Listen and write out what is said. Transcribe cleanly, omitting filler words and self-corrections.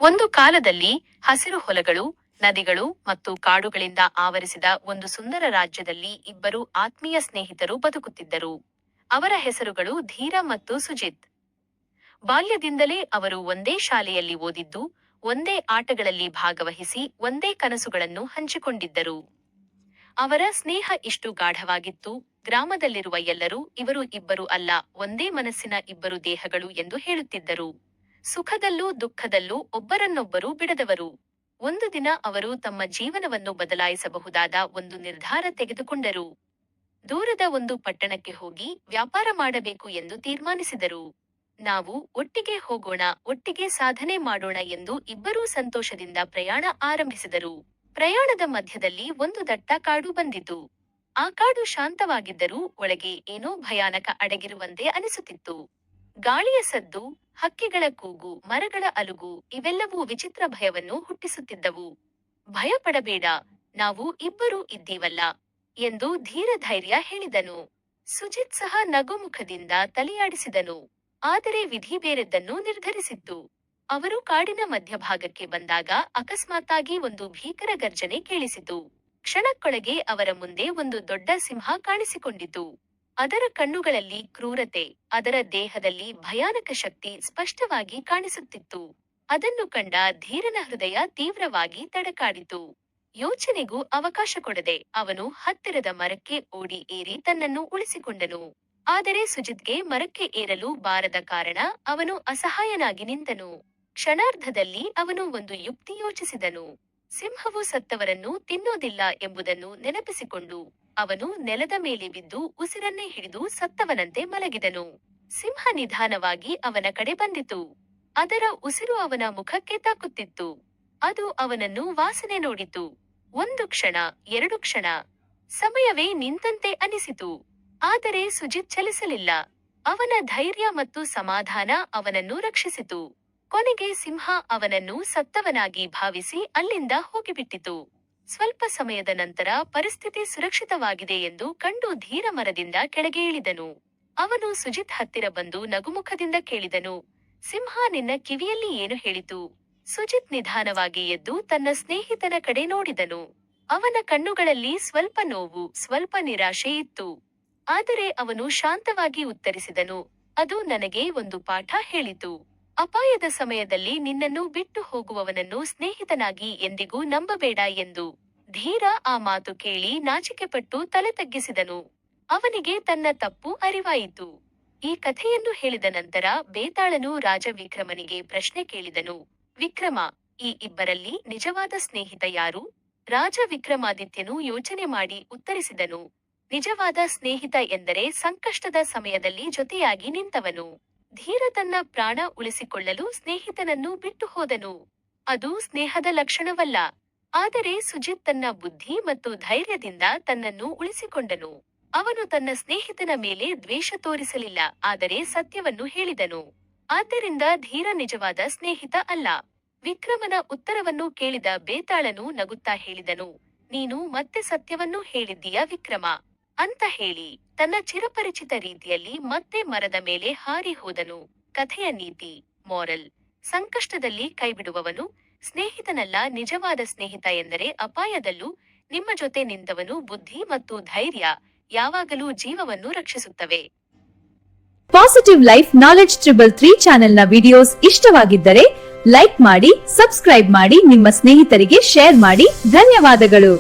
ಒಂದು ಕಾಲದಲ್ಲಿ ಹಸಿರು ಹೊಲಗಳು, ನದಿಗಳು ಮತ್ತು ಕಾಡುಗಳಿಂದ ಆವರಿಸಿದ ಒಂದು ಸುಂದರ ರಾಜ್ಯದಲ್ಲಿ ಇಬ್ಬರು ಆತ್ಮೀಯ ಸ್ನೇಹಿತರು ಬದುಕುತ್ತಿದ್ದರು. ಅವರ ಹೆಸರುಗಳು ಧೀರ ಮತ್ತು ಸುಜಿತ್. ಬಾಲ್ಯದಿಂದಲೇ ಅವರು ಒಂದೇ ಶಾಲೆಯಲ್ಲಿ ಓದಿದ್ದು, ಒಂದೇ ಆಟಗಳಲ್ಲಿ ಭಾಗವಹಿಸಿ ಒಂದೇ ಕನಸುಗಳನ್ನು ಹಂಚಿಕೊಂಡಿದ್ದರು. ಅವರ ಸ್ನೇಹ ಇಷ್ಟು ಗಾಢವಾಗಿತ್ತು, ಗ್ರಾಮದಲ್ಲಿರುವ ಎಲ್ಲರೂ ಇವರು ಇಬ್ಬರು ಅಲ್ಲ, ಒಂದೇ ಮನಸ್ಸಿನ ಇಬ್ಬರು ದೇಹಗಳು ಎಂದು ಹೇಳುತ್ತಿದ್ದರು. ಸುಖದಲ್ಲೂ ದುಃಖದಲ್ಲೂ ಒಬ್ಬರನ್ನೊಬ್ಬರು ಬಿಡದವರು. ಒಂದು ದಿನ ಅವರು ತಮ್ಮ ಜೀವನವನ್ನು ಬದಲಾಯಿಸಬಹುದಾದ ಒಂದು ನಿರ್ಧಾರ ತೆಗೆದುಕೊಂಡರು. ದೂರದ ಒಂದು ಪಟ್ಟಣಕ್ಕೆ ಹೋಗಿ ವ್ಯಾಪಾರ ಮಾಡಬೇಕು ಎಂದು ತೀರ್ಮಾನಿಸಿದರು. ನಾವು ಒಟ್ಟಿಗೆ ಹೋಗೋಣ, ಒಟ್ಟಿಗೆ ಸಾಧನೆ ಮಾಡೋಣ ಎಂದು ಇಬ್ಬರೂ ಸಂತೋಷದಿಂದ ಪ್ರಯಾಣ ಆರಂಭಿಸಿದರು. ಪ್ರಯಾಣದ ಮಧ್ಯದಲ್ಲಿ ಒಂದು ದಟ್ಟ ಕಾಡು ಬಂದಿತು. ಆ ಕಾಡು ಶಾಂತವಾಗಿದ್ದರೂ ಒಳಗೆ ಏನೋ ಭಯಾನಕ ಅಡಗಿರುವಂತೆ ಅನಿಸುತ್ತಿತ್ತು. ಗಾಳಿಯ ಸದ್ದು, ಹಕ್ಕಿಗಳ ಕೂಗು, ಮರಗಳ ಅಲುಗು ಇವೆಲ್ಲವೂ ವಿಚಿತ್ರ ಭಯವನ್ನು ಹುಟ್ಟಿಸುತ್ತಿದ್ದವು. ಭಯಪಡಬೇಡ, ನಾವು ಇಬ್ಬರೂ ಇದ್ದೀವಲ್ಲ ಎಂದು ಧೀರ ಧೈರ್ಯ ಹೇಳಿದನು. ಸುಜಿತ್ ಸಹ ನಗುಮುಖದಿಂದ ತಲೆಯಾಡಿಸಿದನು. ಆದರೆ ವಿಧಿ ಬೇರೆದ್ದನ್ನು ನಿರ್ಧರಿಸಿತ್ತು. ಅವರು ಕಾಡಿನ ಮಧ್ಯಭಾಗಕ್ಕೆ ಬಂದಾಗ ಅಕಸ್ಮಾತ್ತಾಗಿ ಒಂದು ಭೀಕರ ಗರ್ಜನೆ ಕೇಳಿಸಿತು. ಕ್ಷಣಕ್ಕೊಳಗೆ ಅವರ ಮುಂದೆ ಒಂದು ದೊಡ್ಡ ಸಿಂಹ ಕಾಣಿಸಿಕೊಂಡಿತು. ಅದರ ಕಣ್ಣುಗಳಲ್ಲಿ ಕ್ರೂರತೆ, ಅದರ ದೇಹದಲ್ಲಿ ಭಯಾನಕ ಶಕ್ತಿ ಸ್ಪಷ್ಟವಾಗಿ ಕಾಣಿಸುತ್ತಿತ್ತು. ಅದನ್ನು ಕಂಡ ಧೀರನ ಹೃದಯ ತೀವ್ರವಾಗಿ ತಡಕಾಡಿತು. ಯೋಚನೆಗೂ ಅವಕಾಶ ಕೊಡದೆ ಅವನು ಹತ್ತಿರದ ಮರಕ್ಕೆ ಓಡಿ ಏರಿ ತನ್ನನ್ನು ಉಳಿಸಿಕೊಂಡನು. ಆದರೆ ಸುಜಿತ್ಗೆ ಮರಕ್ಕೆ ಏರಲು ಬಾರದ ಕಾರಣ ಅವನು ಅಸಹಾಯನಾಗಿ ನಿಂತನು. ಕ್ಷಣಾರ್ಧದಲ್ಲಿ ಅವನು ಒಂದು ಯುಕ್ತಿ ಯೋಚಿಸಿದನು. ಸಿಂಹವು ಸತ್ತವರನ್ನು ತಿನ್ನೋದಿಲ್ಲ ಎಂಬುದನ್ನು ನೆನಪಿಸಿಕೊಂಡು ಅವನು ನೆಲದ ಮೇಲೆ ಬಿದ್ದು ಉಸಿರನ್ನೇ ಹಿಡಿದು ಸತ್ತವನಂತೆ ಮಲಗಿದನು. ಸಿಂಹ ನಿಧಾನವಾಗಿ ಅವನ ಕಡೆ ಬಂದಿತು. ಅದರ ಉಸಿರು ಅವನ ಮುಖಕ್ಕೆ ತಾಕುತ್ತಿತ್ತು. ಅದು ಅವನನ್ನು ವಾಸನೆ ನೋಡಿತು. ಒಂದು ಕ್ಷಣ, 2 ಕ್ಷಣ, ಸಮಯವೇ ನಿಂತಂತೆ ಅನಿಸಿತು. ಆದರೆ ಸುಜಿತ್ ಚಲಿಸಲಿಲ್ಲ. ಅವನ ಧೈರ್ಯ ಮತ್ತು ಸಮಾಧಾನ ಅವನನ್ನು ರಕ್ಷಿಸಿತು. ಕೊನೆಗೆ ಸಿಂಹ ಅವನನ್ನು ಸತ್ತವನಾಗಿ ಭಾವಿಸಿ ಅಲ್ಲಿಂದ ಹೋಗಿಬಿಟ್ಟಿತು. ಸ್ವಲ್ಪ ಸಮಯದ ನಂತರ ಪರಿಸ್ಥಿತಿ ಸುರಕ್ಷಿತವಾಗಿದೆ ಎಂದು ಕಂಡು ಧೀರ ಮರದಿಂದ ಕೆಳಗೆ ಇಳಿದನು. ಅವನು ಸುಜಿತ್ ಹತ್ತಿರ ಬಂದು ನಗುಮುಖದಿಂದ ಕೇಳಿದನು, ಸಿಂಹ ನಿನ್ನ ಕಿವಿಯಲ್ಲಿ ಏನು ಹೇಳಿತು? ಸುಜಿತ್ ನಿಧಾನವಾಗಿ ಎದ್ದು ತನ್ನ ಸ್ನೇಹಿತನ ಕಡೆ ನೋಡಿದನು. ಅವನ ಕಣ್ಣುಗಳಲ್ಲಿ ಸ್ವಲ್ಪ ನೋವು, ಸ್ವಲ್ಪ ನಿರಾಶೆ ಇತ್ತು. ಆದರೆ ಅವನು ಶಾಂತವಾಗಿ ಉತ್ತರಿಸಿದನು, ಅದು ನನಗೆ ಒಂದು ಪಾಠ ಹೇಳಿತು. ಅಪಾಯದ ಸಮಯದಲ್ಲಿ ನಿನ್ನನ್ನು ಬಿಟ್ಟು ಹೋಗುವವನನ್ನು ಸ್ನೇಹಿತನಾಗಿ ಎಂದಿಗೂ ನಂಬಬೇಡ ಎಂದು. ಧೀರ ಆ ಮಾತು ಕೇಳಿ ನಾಚಿಕೆಪಟ್ಟು ತಲೆ ತಗ್ಗಿಸಿದನು. ಅವನಿಗೆ ತನ್ನ ತಪ್ಪು ಅರಿವಾಯಿತು. ಈ ಕಥೆಯನ್ನು ಹೇಳಿದ ನಂತರ ಬೇತಾಳನು ರಾಜ ವಿಕ್ರಮನಿಗೆ ಪ್ರಶ್ನೆ ಕೇಳಿದನು, ವಿಕ್ರಮ, ಈ ಇಬ್ಬರಲ್ಲಿ ನಿಜವಾದ ಸ್ನೇಹಿತ ಯಾರು? ರಾಜ ವಿಕ್ರಮಾದಿತ್ಯನು ಯೋಚನೆ ಮಾಡಿ ಉತ್ತರಿಸಿದನು, ನಿಜವಾದ ಸ್ನೇಹಿತ ಎಂದರೆ ಸಂಕಷ್ಟದ ಸಮಯದಲ್ಲಿ ಜೊತೆಯಾಗಿ ನಿಂತವನು. ಧೀರ ತನ್ನ ಪ್ರಾಣ ಉಳಿಸಿಕೊಳ್ಳಲು ಸ್ನೇಹಿತನನ್ನು ಬಿಟ್ಟು ಹೋದನು. ಅದು ಸ್ನೇಹದ ಲಕ್ಷಣವಲ್ಲ. ಆದರೆ ಸುಜಿತ್ ತನ್ನ ಬುದ್ಧಿ ಮತ್ತು ಧೈರ್ಯದಿಂದ ತನ್ನನ್ನು ಉಳಿಸಿಕೊಂಡನು. ಅವನು ತನ್ನ ಸ್ನೇಹಿತನ ಮೇಲೆ ದ್ವೇಷ ತೋರಿಸಲಿಲ್ಲ, ಆದರೆ ಸತ್ಯವನ್ನು ಹೇಳಿದನು. ಆದ್ದರಿಂದ ಧೀರ ನಿಜವಾದ ಸ್ನೇಹಿತ ಅಲ್ಲ. ವಿಕ್ರಮನ ಉತ್ತರವನ್ನು ಕೇಳಿದ ಬೇತಾಳನು ನಗುತ್ತಾ ಹೇಳಿದನು, ನೀನು ಮತ್ತೆ ಸತ್ಯವನ್ನು ಹೇಳಿದ್ದೀಯ ವಿಕ್ರಮ ಅಂತ ಹೇಳಿ ತನ್ನ ಚಿರಪರಿಚಿತ ರೀತಿಯಲ್ಲಿ ಮತ್ತೆ ಮರದ ಮೇಲೆ ಹಾರಿ ಹೋದನು. ಕಥೆಯ ನೀತಿ, ಮಾರಲ್: ಸಂಕಷ್ಟದಲ್ಲಿ ಕೈಬಿಡುವವನು ಸ್ನೇಹಿತನಲ್ಲ. ನಿಜವಾದ ಸ್ನೇಹಿತ ಎಂದರೆ ಅಪಾಯದಲ್ಲೂ ನಿಮ್ಮ ಜೊತೆ ನಿಂತವನು. ಬುದ್ಧಿ ಮತ್ತು ಧೈರ್ಯ ಯಾವಾಗಲೂ ಜೀವವನ್ನು ರಕ್ಷಿಸುತ್ತವೆ. ಪಾಸಿಟಿವ್ ಲೈಫ್ ನಾಲೆಡ್ಜ್ 333 ಚಾನೆಲ್ನ ವಿಡಿಯೋಸ್ ಇಷ್ಟವಾಗಿದ್ದರೆ ಲೈಕ್ ಮಾಡಿ, ಸಬ್ಸ್ಕ್ರೈಬ್ ಮಾಡಿ, ನಿಮ್ಮ ಸ್ನೇಹಿತರಿಗೆ ಶೇರ್ ಮಾಡಿ. ಧನ್ಯವಾದಗಳು.